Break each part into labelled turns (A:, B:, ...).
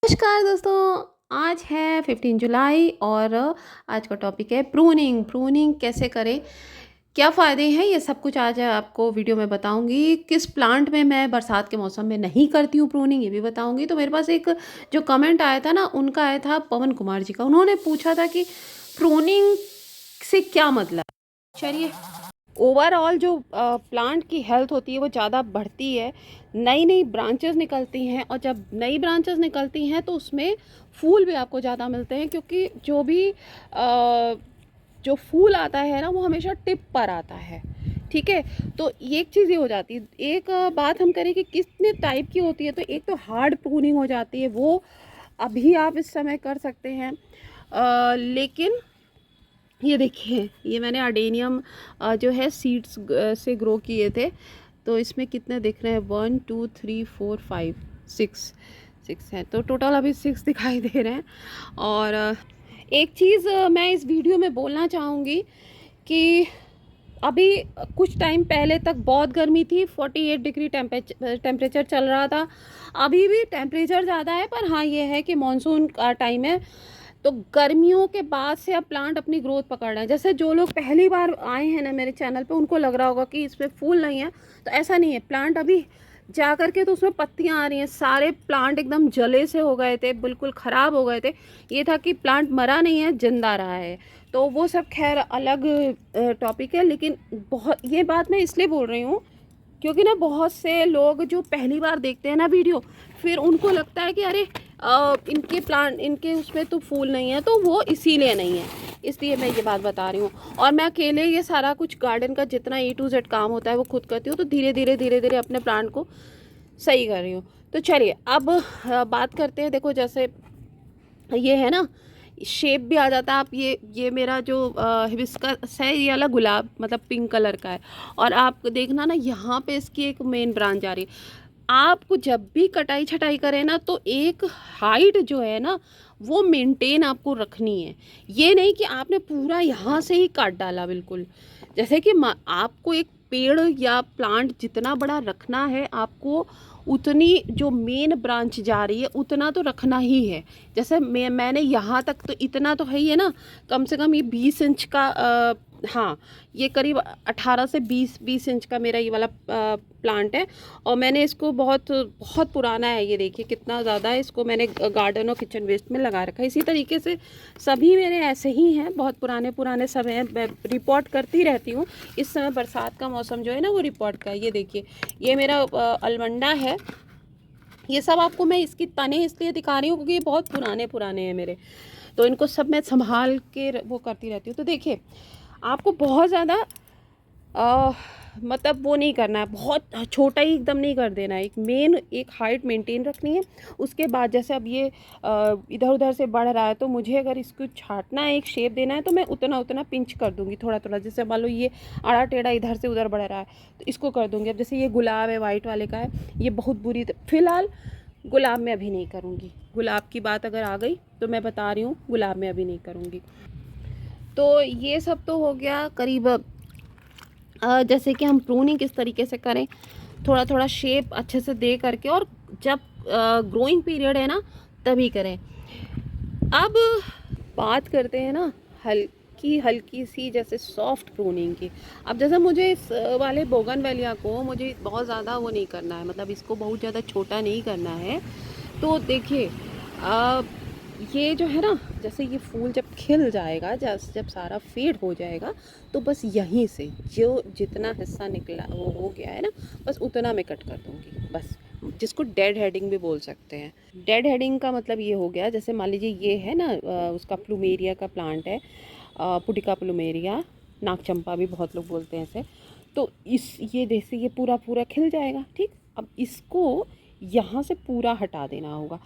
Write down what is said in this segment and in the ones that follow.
A: नमस्कार दोस्तों। आज है 15 जुलाई और आज का टॉपिक है प्रूनिंग। प्रूनिंग कैसे करें, क्या फ़ायदे हैं, ये सब कुछ आज आपको वीडियो में बताऊंगी। किस प्लांट में मैं बरसात के मौसम में नहीं करती हूँ प्रूनिंग, ये भी बताऊंगी। तो मेरे पास एक जो कमेंट आया था ना, उनका आया था पवन कुमार जी का। उन्होंने पूछा था कि प्रूनिंग से क्या मतलब। चलिए, ओवरऑल जो प्लांट की हेल्थ होती है वो ज़्यादा बढ़ती है, नई नई ब्रांचेस निकलती हैं, और जब नई ब्रांचेस निकलती हैं तो उसमें फूल भी आपको ज़्यादा मिलते हैं, क्योंकि जो फूल आता है ना वो हमेशा टिप पर आता है। ठीक है, तो एक चीज़ ये हो जाती है। एक बात हम करें कि कितने टाइप की होती है, तो एक तो हार्ड प्रूनिंग हो जाती है, वो अभी आप इस समय कर सकते हैं। लेकिन ये देखिए, ये मैंने अडेनियम जो है सीड्स से ग्रो किए थे। तो इसमें कितने दिख रहे हैं, 1 2 3 4 5 6 6 हैं, तो टोटल अभी 6 दिखाई दे रहे हैं। और एक चीज़ मैं इस वीडियो में बोलना चाहूँगी कि अभी कुछ टाइम पहले तक बहुत गर्मी थी, 48 डिग्री टेम्परेचर चल रहा था। अभी भी टेम्परेचर ज़्यादा है, पर हाँ ये है कि मानसून का टाइम है, तो गर्मियों के बाद से अब प्लांट अपनी ग्रोथ पकड़ रहे हैं। जैसे जो लोग पहली बार आए हैं ना मेरे चैनल पे, उनको लग रहा होगा कि इसमें फूल नहीं है, तो ऐसा नहीं है। प्लांट अभी जा करके तो उसमें पत्तियां आ रही हैं। सारे प्लांट एकदम जले से हो गए थे, बिल्कुल ख़राब हो गए थे। ये था कि प्लांट मरा नहीं है, जिंदा रहा है। तो वो सब खैर अलग टॉपिक है, लेकिन बहुत ये बात मैं इसलिए बोल रही हूँ क्योंकि ना बहुत से लोग जो पहली बार देखते हैं ना वीडियो, फिर उनको लगता है कि अरे इनके प्लांट, इनके उसमें तो फूल नहीं है, तो वो इसीलिए नहीं है। इसलिए मैं ये बात बता रही हूँ। और मैं अकेले ये सारा कुछ गार्डन का जितना A to Z काम होता है वो खुद करती हूँ, तो धीरे धीरे अपने प्लांट को सही कर रही हूँ। तो चलिए अब बात करते हैं। देखो, जैसे ये है ना, शेप भी आ जाता है। आप ये मेरा जो हिबिस्कस है, ये वाला गुलाब मतलब पिंक कलर का है। और आप देखना ना, यहाँ पे इसकी एक मेन ब्रांच जा रही है। आपको जब भी कटाई छटाई करें ना, तो एक हाइट जो है ना वो मेंटेन आपको रखनी है। ये नहीं कि आपने पूरा यहाँ से ही काट डाला बिल्कुल। जैसे कि आपको एक पेड़ या प्लांट जितना बड़ा रखना है, आपको उतनी जो मेन ब्रांच जा रही है उतना तो रखना ही है। जैसे मैंने यहाँ तक तो इतना तो है ही है ना, कम से कम ये 20 इंच का हाँ, ये करीब 18 से 20 इंच का मेरा ये वाला प्लांट है। और मैंने इसको बहुत बहुत पुराना है, ये देखिए कितना ज़्यादा है। इसको मैंने गार्डन और किचन वेस्ट में लगा रखा है। इसी तरीके से सभी मेरे ऐसे ही हैं, बहुत पुराने पुराने सब हैं। मैं रिपोर्ट करती रहती हूँ। इस समय बरसात का मौसम जो है ना वो रिपोर्ट का है। ये देखिए, ये मेरा अलमंडा है। ये सब आपको मैं इसकी तने इसलिए दिखा रही हूँ क्योंकि ये बहुत पुराने पुराने हैं मेरे, तो इनको सब मैं संभाल के वो करती रहती हूँ। तो देखिए, आपको बहुत ज़्यादा मतलब वो नहीं करना है, बहुत छोटा ही एकदम नहीं कर देना है। एक हाइट मेंटेन रखनी है। उसके बाद जैसे अब ये इधर उधर से बढ़ रहा है, तो मुझे अगर इसको छाटना है, एक शेप देना है, तो मैं उतना उतना पिंच कर दूंगी थोड़ा थोड़ा। जैसे मान लो ये आड़ा टेढ़ा इधर से उधर बढ़ रहा है, तो इसको कर दूंगी। अब जैसे ये गुलाब है, वाइट वाले का है, ये बहुत बुरी फिलहाल गुलाब में अभी नहीं करूँगी। गुलाब की बात अगर आ गई तो मैं बता रही हूँ, गुलाब में अभी नहीं करूँगी। तो ये सब तो हो गया करीब। जैसे कि हम प्रूनिंग किस तरीके से करें, थोड़ा थोड़ा शेप अच्छे से दे करके, और जब ग्रोइंग पीरियड है ना तभी करें। अब बात करते हैं ना हल्की हल्की सी जैसे सॉफ्ट प्रूनिंग की। अब जैसे मुझे इस वाले बोगनवेलिया को मुझे बहुत ज़्यादा वो नहीं करना है, मतलब इसको बहुत ज़्यादा छोटा नहीं करना है। तो देखिए, ये जो है ना, जैसे ये फूल जब खिल जाएगा, जब सारा फेड हो जाएगा, तो बस यहीं से जो जितना हिस्सा निकला वो हो गया है ना, बस उतना मैं कट कर दूँगी बस। जिसको डेड हेडिंग भी बोल सकते हैं। डेड हेडिंग का मतलब ये हो गया, जैसे मान लीजिए ये है ना उसका प्लूमेरिया का प्लांट है, पुटिका प्लूमेरिया, नागचंपा भी बहुत लोग बोलते हैं इसे। तो ये जैसे ये पूरा पूरा खिल जाएगा, ठीक। अब इसको यहाँ से पूरा हटा देना होगा,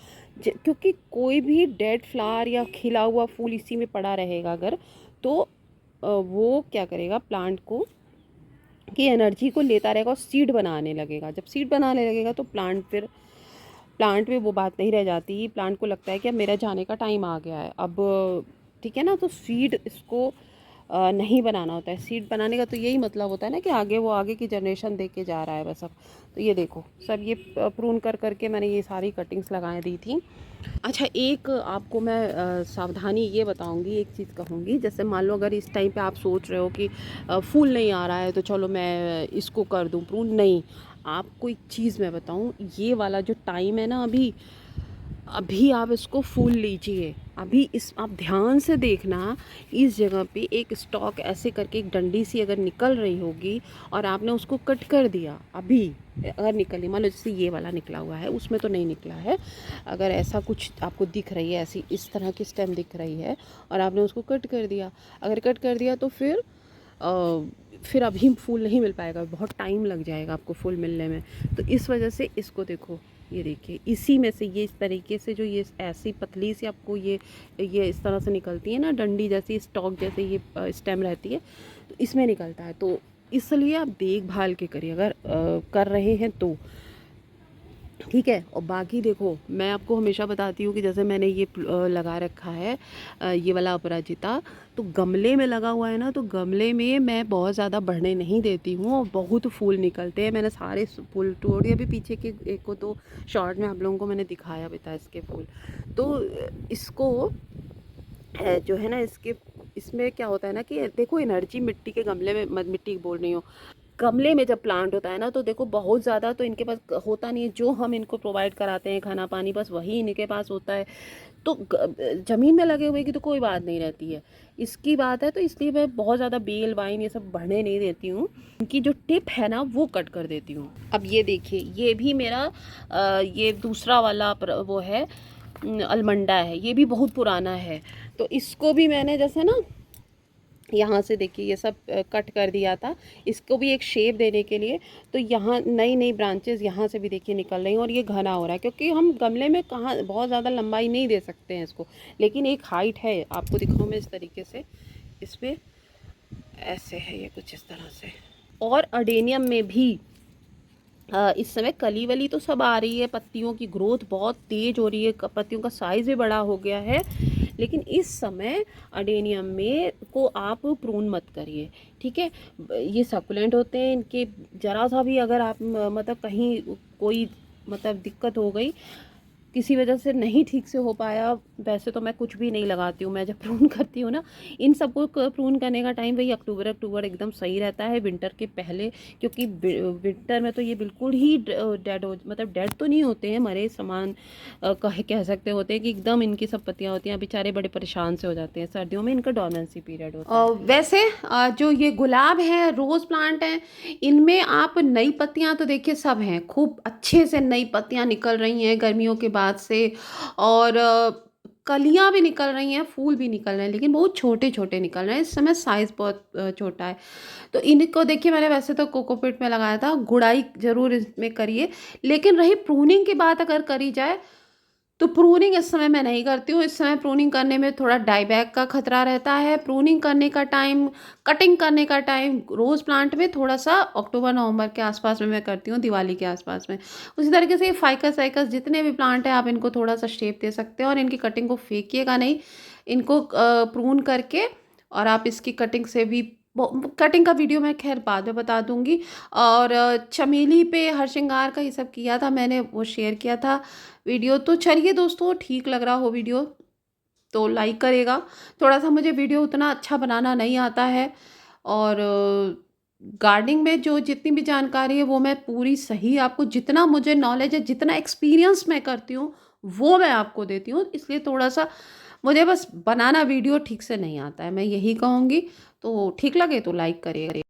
A: क्योंकि कोई भी डेड फ्लावर या खिला हुआ फूल इसी में पड़ा रहेगा अगर, तो वो क्या करेगा, प्लांट को की एनर्जी को लेता रहेगा और सीड बनाने लगेगा। जब सीड बनाने लगेगा तो प्लांट में वो बात नहीं रह जाती। प्लांट को लगता है कि अब मेरा जाने का टाइम आ गया है अब, ठीक है ना। तो सीड इसको नहीं बनाना होता है। सीड बनाने का तो यही मतलब होता है ना कि आगे वो आगे की जनरेशन देके जा रहा है बस अब। तो ये देखो सब ये प्रून कर करके मैंने ये सारी कटिंग्स लगाए दी थी। अच्छा, एक आपको मैं सावधानी ये बताऊंगी, एक चीज़ कहूँगी, जैसे मान लो अगर इस टाइम पे आप सोच रहे हो कि फूल नहीं आ रहा है तो चलो मैं इसको कर दूँ प्रून, नहीं। आपको एक चीज़ मैं बताऊँ, ये वाला जो टाइम है ना, अभी अभी आप इसको फूल लीजिए। अभी इस आप ध्यान से देखना, इस जगह पे एक स्टॉक ऐसे करके एक डंडी सी अगर निकल रही होगी और आपने उसको कट कर दिया, अभी अगर निकली, मान लो जैसे ये वाला निकला हुआ है, उसमें तो नहीं निकला है, अगर ऐसा कुछ आपको दिख रही है, ऐसी इस तरह की स्टेम दिख रही है और आपने उसको कट कर दिया, अगर कट कर दिया तो फिर अभी फूल नहीं मिल पाएगा, बहुत टाइम लग जाएगा आपको फूल मिलने में। तो इस वजह से इसको देखो, ये देखिए इसी में से ये इस तरीके से जो ये ऐसी पतली सी आपको ये इस तरह से निकलती है ना, डंडी जैसी, स्टॉक जैसे ये स्टेम रहती है, तो इसमें निकलता है। तो इसलिए आप देखभाल के करिए अगर कर रहे हैं तो, ठीक है। और बाकी देखो मैं आपको हमेशा बताती हूँ कि जैसे मैंने ये लगा रखा है ये वाला अपराजिता, तो गमले में लगा हुआ है ना, तो गमले में मैं बहुत ज़्यादा बढ़ने नहीं देती हूँ और बहुत फूल निकलते हैं। मैंने सारे फूल तोड़ दिए, अभी पीछे के एक को तो शॉर्ट में आप लोगों को मैंने दिखाया भी था इसके फूल। तो इसको जो है ना, इसमें क्या होता है ना कि देखो एनर्जी मिट्टी के गमले में, मिट्टी बोल रही हूँ, गमले में जब प्लांट होता है ना, तो देखो बहुत ज़्यादा तो इनके पास होता नहीं है, जो हम इनको प्रोवाइड कराते हैं खाना पानी बस वही इनके पास होता है। तो ज़मीन में लगे हुए की तो कोई बात नहीं रहती है, इसकी बात है, तो इसलिए मैं बहुत ज़्यादा बेल वाइन ये सब बढ़ने नहीं देती हूँ, इनकी जो टिप है ना वो कट कर देती हूँ। अब ये देखिए ये भी मेरा ये दूसरा वाला वो है, अलमंडा है, ये भी बहुत पुराना है। तो इसको भी मैंने जैसे ना यहाँ से देखिए ये सब कट कर दिया था, इसको भी एक शेप देने के लिए। तो यहाँ नई नई ब्रांचेस यहाँ से भी देखिए निकल रही हैं और ये घना हो रहा है, क्योंकि हम गमले में कहाँ बहुत ज़्यादा लंबाई नहीं दे सकते हैं इसको, लेकिन एक हाइट है। आपको दिखाऊँ मैं इस तरीके से, इस पर ऐसे है ये कुछ इस तरह से। और अडेनियम में भी इस समय कली वली तो सब आ रही है, पत्तियों की ग्रोथ बहुत तेज़ हो रही है, पत्तियों का साइज़ भी बड़ा हो गया है, लेकिन इस समय अडेनियम में को आप प्रून मत करिए, ठीक है। ये सकुलेंट होते हैं, इनके ज़रा सा भी अगर आप मतलब कहीं कोई मतलब दिक्कत हो गई, किसी वजह से नहीं ठीक से हो पाया, वैसे तो मैं कुछ भी नहीं लगाती हूँ, मैं जब प्रून करती हूँ ना, इन सबको प्रून करने का टाइम वही अक्टूबर एकदम सही रहता है, विंटर के पहले, क्योंकि विंटर में तो ये बिल्कुल ही डेड हो, मतलब डेड तो नहीं होते हैं, मरे समान कह सकते होते हैं कि एकदम इनकी सब पत्तियाँ होती हैं, बेचारे बड़े परेशान से हो जाते हैं, सर्दियों में इनका डोर्मेंसी पीरियड होता है। वैसे जो ये गुलाब है, रोज़ प्लांट हैं, इनमें आप नई पत्तियाँ तो देखिए सब हैं, खूब अच्छे से नई पत्तियाँ निकल रही हैं गर्मियों के बाद से, और कलियां भी निकल रही हैं, फूल भी निकल रहे हैं, लेकिन बहुत छोटे छोटे निकल रहे हैं, इस समय साइज़ बहुत छोटा है। तो इनको देखिए मैंने वैसे तो कोकोपीट में लगाया था, गुड़ाई ज़रूर इसमें करिए, लेकिन रही प्रूनिंग की बात अगर करी जाए तो प्रूनिंग इस समय मैं नहीं करती हूँ। इस समय प्रूनिंग करने में थोड़ा डाईबैक का खतरा रहता है। प्रूनिंग करने का टाइम, कटिंग करने का टाइम रोज़ प्लांट में थोड़ा सा अक्टूबर नवंबर के आसपास में मैं करती हूँ, दिवाली के आसपास में। उसी तरीके से ये फाइकस वाइकस जितने भी प्लांट हैं, आप इनको थोड़ा सा शेप दे सकते हैं और इनकी कटिंग को फेंकिएगा नहीं, इनको प्रून करके, और आप इसकी कटिंग से भी, कटिंग का वीडियो मैं खैर बाद में बता दूंगी। और चमेली पे हर श्रृंगार का ये सब किया था मैंने, वो शेयर किया था वीडियो। तो चलिए दोस्तों, ठीक लग रहा हो वीडियो तो लाइक करेगा। थोड़ा सा मुझे वीडियो उतना अच्छा बनाना नहीं आता है, और गार्डनिंग में जो जितनी भी जानकारी है वो मैं पूरी सही, आपको जितना मुझे नॉलेज है, जितना एक्सपीरियंस मैं करती हूँ वो मैं आपको देती हूँ। इसलिए थोड़ा सा मुझे बस बनाना वीडियो ठीक से नहीं आता है, मैं यही कहूँगी। तो ठीक लगे तो लाइक करिए।